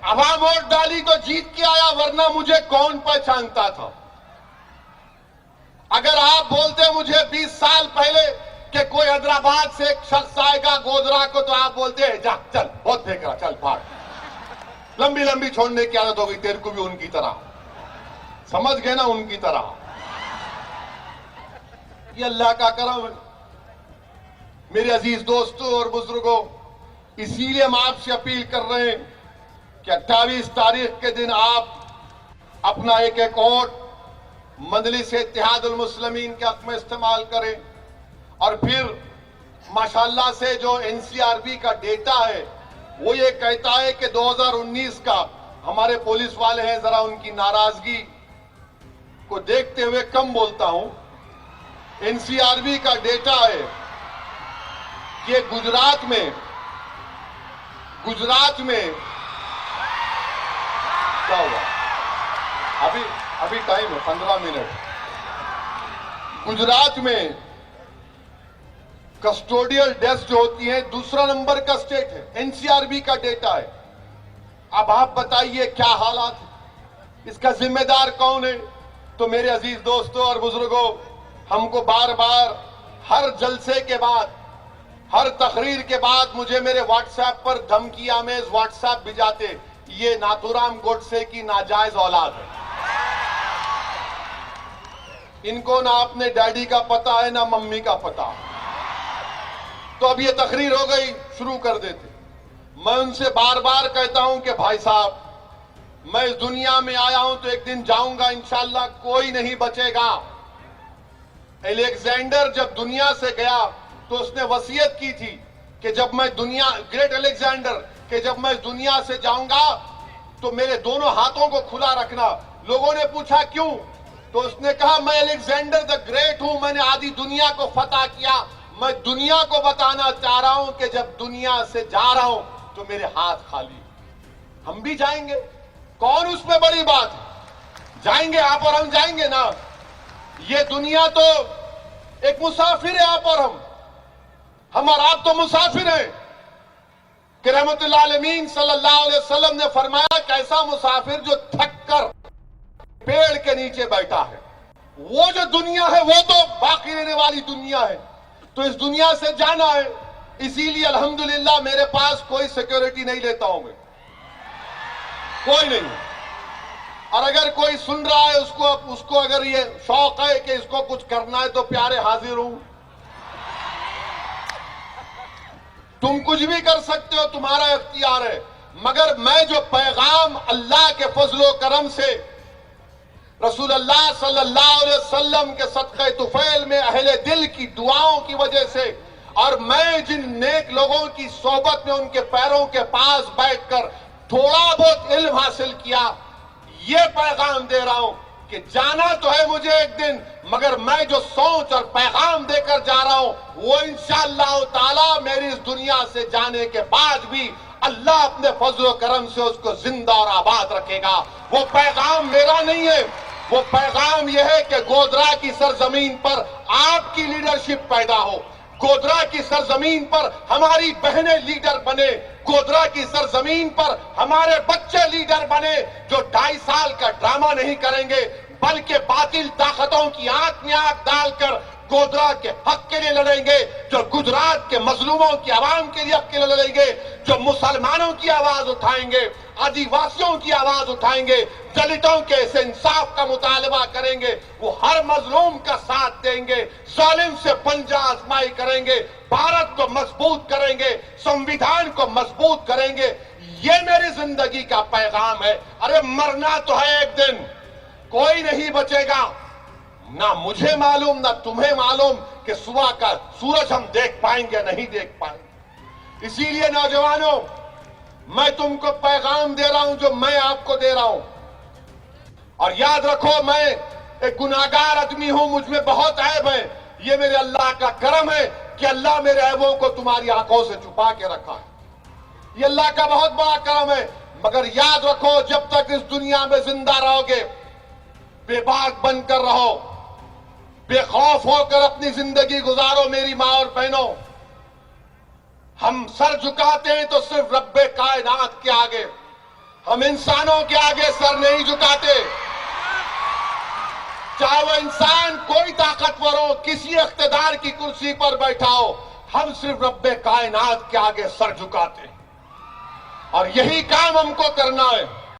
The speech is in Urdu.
عوام ووٹ ڈالی تو جیت کے آیا، ورنہ مجھے کون پہچانتا تھا؟ اگر آپ بولتے مجھے 20 سال پہلے کہ کوئی حیدرآباد سے ایک شخص آئے گا گودرا کو، تو آپ بولتے ہیں جا چل، بہت پھینک رہا، چل بھاگ، لمبی لمبی چھوڑنے کی عادت ہو گئی تیرے کو بھی ان کی طرح، سمجھ گئے نا، ان کی طرح۔ یہ اللہ کا کرم ہے میرے عزیز دوستوں اور بزرگوں۔ اسی لیے ہم آپ سے اپیل کر رہے ہیں کہ 28 تاریخ کے دن آپ اپنا ایک ایک ووٹ مجلس اتحاد المسلمین کے حق میں استعمال کریں۔ اور پھر ماشاءاللہ سے جو NCRB کا ڈیٹا ہے وہ یہ کہتا ہے کہ 2019 کا ہمارے پولیس والے ہیں، ذرا ان کی ناراضگی کو دیکھتے ہوئے کم بولتا ہوں، NCRB کا ڈیٹا ہے کہ گجرات میں کیا ہوا؟ ابھی ٹائم ہے 15 منٹ۔ گجرات میں کسٹوڈیل ڈیتھ جو ہوتی ہیں دوسرا نمبر کا سٹیٹ ہے، NCRB کا ڈیٹا ہے۔ اب آپ بتائیے کیا حالات ہیں، اس کا ذمہ دار کون ہے؟ تو میرے عزیز دوستوں اور بزرگوں، ہم کو بار بار ہر جلسے کے بعد، ہر تقریر کے بعد مجھے میرے واٹس ایپ پر دھمکی آمیز واٹس ایپ بھیجاتے، یہ ناتھورام گوڈسے کی ناجائز اولاد ہے، ان کو نہ اپنے ڈیڈی کا پتہ ہے نہ ممی کا پتہ۔ تو اب یہ تقریر ہو گئی، شروع کر دیتے۔ میں ان سے بار بار کہتا ہوں کہ بھائی صاحب، میں اس دنیا میں آیا ہوں تو ایک دن جاؤں گا انشاءاللہ، کوئی نہیں بچے گا۔ الیگزینڈر جب دنیا سے گیا تو اس نے وصیت کی تھی کہ جب میں گریٹ الیگزینڈر، کہ جب میں اس دنیا سے جاؤں گا تو میرے دونوں ہاتھوں کو کھلا رکھنا۔ لوگوں نے پوچھا کیوں؟ تو اس نے کہا میں الیگزینڈر دا گریٹ ہوں، میں نے آدھی دنیا کو فتح کیا، میں دنیا کو بتانا چاہ رہا ہوں کہ جب دنیا سے جا رہا ہوں تو میرے ہاتھ خالی۔ ہم بھی جائیں گے، کون اس میں بڑی بات ہے؟ جائیں گے آپ اور ہم جائیں گے نا۔ یہ دنیا تو ایک مسافر ہے، آپ اور ہم اور آپ تو مسافر ہیں کہ رحمت اللہ علیہ صلی اللہ علیہ وسلم نے فرمایا کیسا مسافر جو تھک کر پیڑ کے نیچے بیٹھا ہے۔ وہ جو دنیا ہے وہ تو باقی رہنے والی دنیا ہے، تو اس دنیا سے جانا ہے۔ اسی لیے الحمدللہ میرے پاس کوئی سیکیورٹی نہیں لیتا ہوں میں، کوئی نہیں۔ اور اگر کوئی سن رہا ہے اس کو اگر یہ شوق ہے کہ اس کو کچھ کرنا ہے تو پیارے حاضر ہوں، تم کچھ بھی کر سکتے ہو، تمہارا اختیار ہے۔ مگر میں جو پیغام اللہ کے فضل و کرم سے رسول اللہ صلی اللہ علیہ وسلم کے صدقہ طفیل میں اہل دل کی دعاؤں کی وجہ سے، اور میں جن نیک لوگوں کی صحبت میں ان کے پیروں کے پاس بیٹھ کر تھوڑا بہت علم حاصل کیا، یہ پیغام دے رہا ہوں کہ جانا تو ہے مجھے ایک دن، مگر میں جو سوچ اور پیغام دے کر جا رہا ہوں وہ انشاءاللہ تعالی میری اس دنیا سے جانے کے بعد بھی اللہ اپنے فضل و کرم سے اس کو زندہ اور آباد رکھے گا۔ وہ پیغام میرا نہیں ہے، وہ پیغام یہ ہے کہ گودرا کی سرزمین پر آپ کی لیڈرشپ پیدا ہو، گودرا کی سرزمین پر ہماری بہنیں لیڈر بنے، گودرا کی سرزمین پر ہمارے بچے لیڈر بنے، جو 2.5 سال کا ڈرامہ نہیں کریں گے بلکہ باطل طاقتوں کی آنکھ میں آنکھ ڈال کر گودرا کے حق کے لیے لڑیں گے، جو گجرات کے مظلوموں کی عوام کے لیے حق کے لیے لڑیں گے، جو مسلمانوں کی آواز اٹھائیں گے، آدیواسیوں کی آواز اٹھائیں گے، دلتوں کے اس انصاف کا مطالبہ کریں گے، وہ ہر مظلوم کا ساتھ دیں گے، ظالم سے پنجہ آزمائی کریں گے، بھارت کو مضبوط کریں گے، سنویدھان کو مضبوط کریں گے۔ یہ میری زندگی کا پیغام ہے۔ ارے مرنا تو ہے ایک دن، کوئی نہیں بچے گا، نہ مجھے معلوم نہ تمہیں معلوم کہ صبح کا سورج ہم دیکھ پائیں گے نہیں دیکھ پائیں گے۔ اسی لیے نوجوانوں، میں تم کو پیغام دے رہا ہوں جو میں آپ کو دے رہا ہوں، اور یاد رکھو میں ایک گناہگار آدمی ہوں، مجھ میں بہت عیب ہے، یہ میرے اللہ کا کرم ہے کہ اللہ میرے عیبوں کو تمہاری آنکھوں سے چھپا کے رکھا ہے، یہ اللہ کا بہت بڑا کرم ہے۔ مگر یاد رکھو جب تک اس دنیا میں زندہ رہو گے، بے باک بن کر رہو، بے خوف ہو کر اپنی زندگی گزارو۔ میری ماں اور بہنوں، ہم سر جھکاتے ہیں تو صرف رب کائنات کے آگے، ہم انسانوں کے آگے سر نہیں جھکاتے، چاہے وہ انسان کوئی طاقتور ہو، کسی اقتدار کی کرسی پر بیٹھا ہو، ہم صرف رب کائنات کے آگے سر جھکاتے ہیں، اور یہی کام ہم کو کرنا ہے۔